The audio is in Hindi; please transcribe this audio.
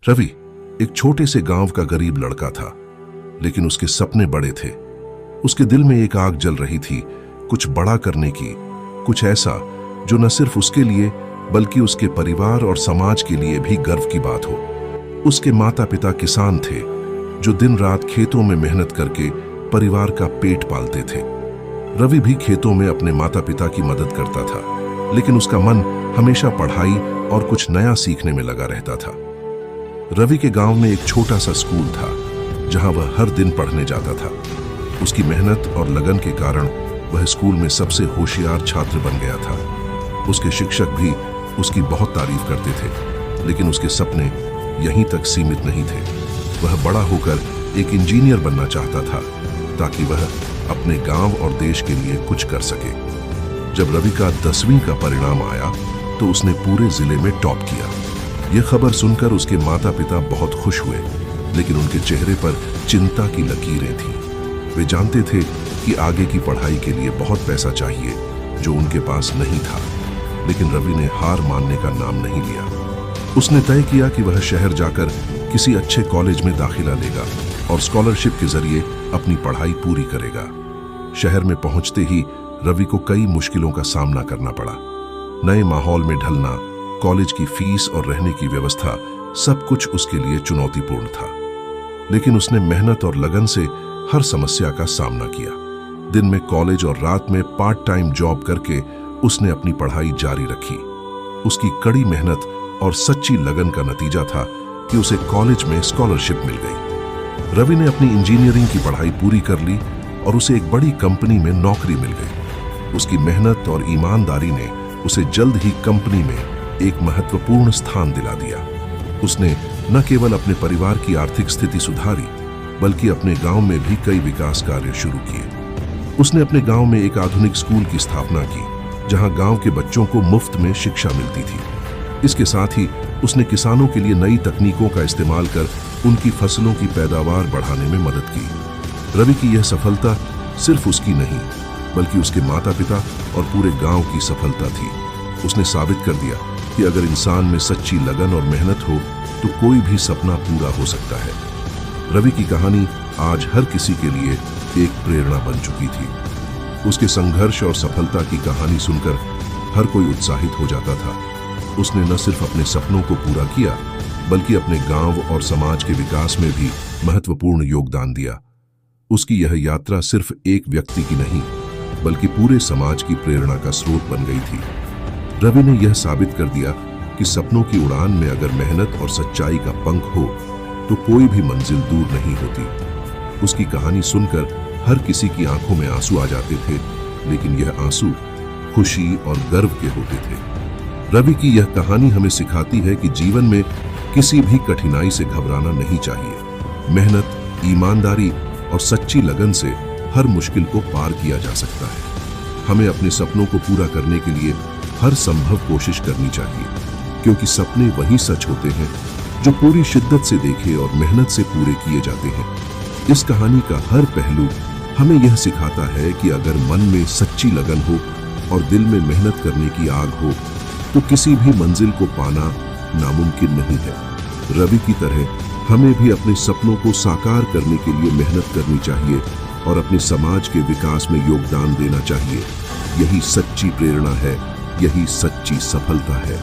रवि एक छोटे से गांव का गरीब लड़का था, लेकिन उसके सपने बड़े थे। उसके दिल में एक आग जल रही थी, कुछ बड़ा करने की, कुछ ऐसा जो न सिर्फ उसके लिए बल्कि उसके परिवार और समाज के लिए भी गर्व की बात हो। उसके माता पिता किसान थे जो दिन रात खेतों में मेहनत करके परिवार का पेट पालते थे। रवि भी खेतों में अपने माता पिता की मदद करता था, लेकिन उसका मन हमेशा पढ़ाई और कुछ नया सीखने में लगा रहता था। रवि के गांव में एक छोटा सा स्कूल था जहां वह हर दिन पढ़ने जाता था। उसकी मेहनत और लगन के कारण वह स्कूल में सबसे होशियार छात्र बन गया था। उसके शिक्षक भी उसकी बहुत तारीफ करते थे, लेकिन उसके सपने यहीं तक सीमित नहीं थे। वह बड़ा होकर एक इंजीनियर बनना चाहता था ताकि वह अपने गांव और देश के लिए कुछ कर सके। जब रवि का 10वीं का परिणाम आया तो उसने पूरे जिले में टॉप किया। यह खबर सुनकर उसके माता पिता बहुत खुश हुए, लेकिन उनके चेहरे पर चिंता की लकीरें थीं। वे जानते थे कि आगे की पढ़ाई के लिए बहुत पैसा चाहिए जो उनके पास नहीं था, लेकिन रवि ने हार मानने का नाम नहीं लिया। उसने तय किया कि वह शहर जाकर किसी अच्छे कॉलेज में दाखिला लेगा और स्कॉलरशिप के जरिए अपनी पढ़ाई पूरी करेगा। शहर में पहुंचते ही रवि को कई मुश्किलों का सामना करना पड़ा। नए माहौल में ढलना, कॉलेज की फीस और रहने की व्यवस्था, सब कुछ उसके लिए चुनौतीपूर्ण था। लेकिन उसने मेहनत और लगन से हर समस्या का सामना किया। दिन में कॉलेज और रात में पार्ट टाइम जॉब करके उसने अपनी पढ़ाई जारी रखी। उसकी कड़ी मेहनत और सच्ची लगन का नतीजा था कि उसे कॉलेज में स्कॉलरशिप मिल गई। रवि ने अपनी इंजीनियरिंग की पढ़ाई पूरी कर ली और उसे एक बड़ी कंपनी में नौकरी मिल गई। उसकी मेहनत और ईमानदारी ने उसे जल्द ही कंपनी में एक महत्वपूर्ण स्थान दिला दिया। उसने न केवल अपने परिवार की आर्थिक स्थिति सुधारी, बल्कि अपने गांव में भी कई विकास कार्य शुरू किए। उसने अपने गांव में एक आधुनिक स्कूल की स्थापना की, जहां गांव के बच्चों को मुफ्त में शिक्षा मिलती थी। इसके साथ ही उसने किसानों के लिए नई तकनीकों का इस्तेमाल कर उनकी फसलों की पैदावार बढ़ाने में मदद की। रवि की यह सफलता सिर्फ उसकी नहीं, बल्कि उसके माता पिता और पूरे गांव की सफलता थी। उसने साबित कर दिया कि अगर इंसान में सच्ची लगन और मेहनत हो तो कोई भी सपना पूरा हो सकता है। रवि की कहानी आज हर किसी के लिए एक प्रेरणा बन चुकी थी। उसके संघर्ष और सफलता की कहानी सुनकर हर कोई उत्साहित हो जाता था। उसने न सिर्फ अपने सपनों को पूरा किया, बल्कि अपने गांव और समाज के विकास में भी महत्वपूर्ण योगदान दिया। उसकी यह यात्रा सिर्फ एक व्यक्ति की नहीं, बल्कि पूरे समाज की प्रेरणा का स्रोत बन गई थी। रवि ने यह साबित कर दिया कि सपनों की उड़ान में अगर मेहनत और सच्चाई का पंख हो तो कोई भी मंजिल दूर नहीं होती। उसकी कहानी सुनकर हर किसी की आंखों में आंसू आ जाते थे, लेकिन यह आंसू खुशी और गर्व के होते थे। रवि की यह कहानी हमें सिखाती है कि जीवन में किसी भी कठिनाई से घबराना नहीं चाहिए। मेहनत, ईमानदारी और सच्ची लगन से हर मुश्किल को पार किया जा सकता है। हमें अपने सपनों को पूरा करने के लिए हर संभव कोशिश करनी चाहिए, क्योंकि सपने वही सच होते हैं जो पूरी शिद्दत से देखे और मेहनत से पूरे किए जाते हैं। इस कहानी का हर पहलू हमें यह सिखाता है कि अगर मन में सच्ची लगन हो और दिल में मेहनत करने की आग हो तो किसी भी मंजिल को पाना नामुमकिन नहीं है। रवि की तरह हमें भी अपने सपनों को साकार करने के लिए मेहनत करनी चाहिए और अपने समाज के विकास में योगदान देना चाहिए। यही सच्ची प्रेरणा है, यही सच्ची सफलता है।